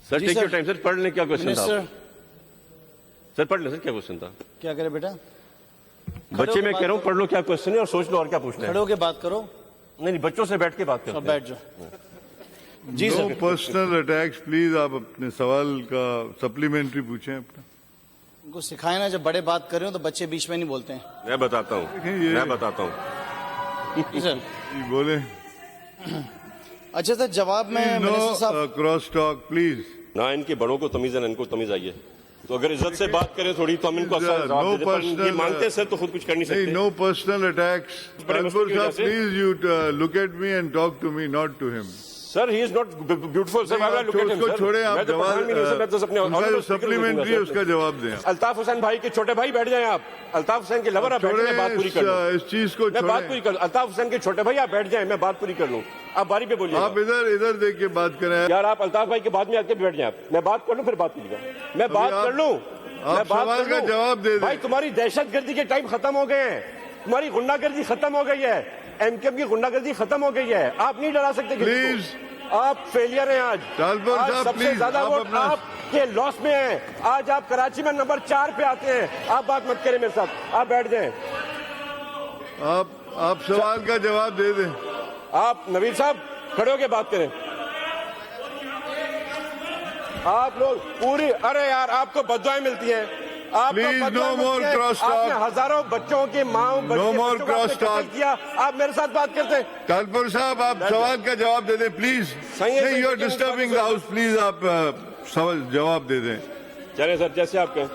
Sir take your time sir, पढ़ लें क्या क्वेश्चन था। मिनिस्टर सर पढ़ लें सर, क्या क्वेश्चन था। क्या करे बेटा, बच्चे मैं कह रहा हूँ पढ़ लो क्या क्वेश्चन है और सोच लो और क्या पूछना है। खड़े होके बात करो। नहीं नहीं, बच्चों से बैठ के बात अब करते बैठ जाओ। जी no sir. Personal attacks please. आप अपने सवाल का सप्लीमेंट्री पूछें अपना। उनको सिखाए ना, जब बड़े बात कर रहे हो तो बच्चे बीच में नहीं बोलते हैं। मैं बताता हूँ, देखिए, मैं बताता हूँ। जी सर। जी बोले। अच्छा सर, जवाब में नो मिनिस्टर साहब क्रॉस टॉक प्लीज। ना इनके बड़ों को तमीज है ना इनको तमीज आई है, तो अगर इज्जत से बात करें थोड़ी तो हम इनको No जवाब दे दें, पर ये personal, मांगते हैं सर तो खुद कुछ कर नहीं नहीं, सकते। No personal attacks. बड़े मुश्किल की वजह से। Please you look at me and talk to me, not to him. Sir he is not beautiful sir, I look at him उसको सर। छोड़े, आप मैं तो प्रधान भी नहीं हूं सर, मैं तो अपने जवाब सप्लीमेंट्री उसका जवाब दें। अल्ताफ हुसैन भाई के छोटे भाई बैठ जाएं आप। अल्ताफ हुसैन के लवर आप बैठ जाएं, बात पूरी कर लूं। इस चीज को मैं बात छोड़े। पूरी कर लूं। अल्ताफ हुसैन के छोटे भाई आप बैठ जाएं, मैं बात पूरी कर लूं। आप बारी पे बोलिए। आप इधर देख के बात करें। यार आप अल्ताफ भाई के बाद में आके बैठ जाएं आप। मैं बात कर लूं फिर बात कीजिएगा। मैं बात आप- कर लूं, आप मैं बात सवाल कर का लूं। जवाब दे दें। भाई तुम्हारी दहशतगर्दी के टाइम खत्म हो गए हैं, तुम्हारी गुंडागर्दी खत्म हो गई है, एमकेएम की गुंडागर्दी खत्म हो गई है। आप नहीं डरा सकते किसी को। प्लीज। आप फेलियर हैं आज। टालपुर आज साहब, सबसे प्लीज, ज्यादा आप वोट अपना- आपके लॉस में है। आज आप कराची में नंबर 4 पे आते हैं। आप बात मत करें मेरे साथ, आप बैठ जाएं। आप सवाल का जवाब दे दें। आप नवीद साहब खड़े होके बात करें। आप लोग पूरी, अरे यार आपको बददुआएं मिलती हैं। आपको Please, बददुआएं no मिलती more हैं। cross talk. आपने हजारों बच्चों की माँ No more cross talk. किया। आप मेरे साथ बात करते हैं। कानपुर साहब, आप सवाल का जवाब दे दें प्लीज। सही है, नहीं, सही यू है, are disturbing the house. Please आप सवाल जवाब दे दें। चले सर, जैसे आप कहें।